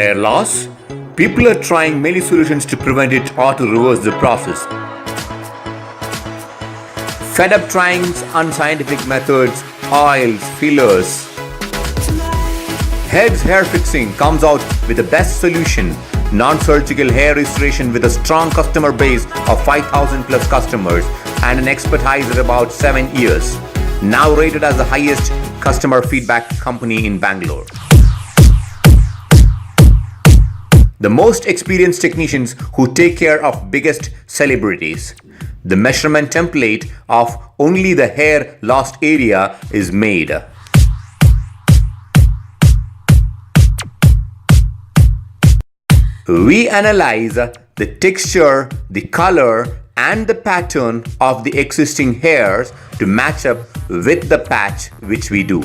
Hair loss? People are trying many solutions to prevent it or to reverse the process. Fed up trying unscientific methods, oils, fillers. Headz Hair Fixing comes out with the best solution, non-surgical hair restoration with a strong customer base of 5,000 plus customers and an expertise of about 7 years. Now rated as the highest customer feedback company in Bangalore. The most experienced technicians who take care of biggest celebrities. The measurement template of only the hair lost area is made. We analyze the texture, the color and the pattern of the existing hairs to match up with the patch which we do.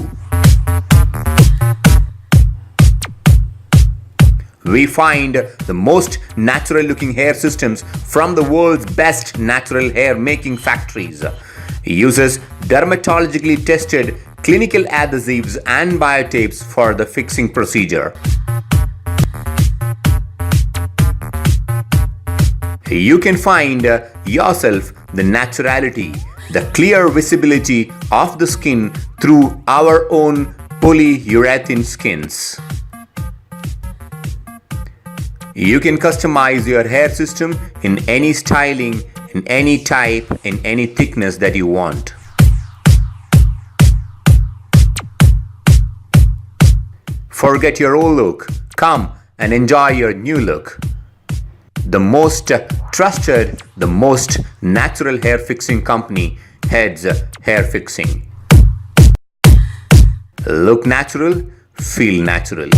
We find the most natural looking hair systems from the world's best natural hair making factories. It uses dermatologically tested clinical adhesives and biotapes for the fixing procedure. You can find yourself the naturality, the clear visibility of the skin through our own polyurethane skins. You can customize your hair system in any styling, in any type, in any thickness that you want. Forget your old look. Come and enjoy your new look. The most trusted, the most natural hair fixing company, Headz Hair Fixing. Look natural, feel natural.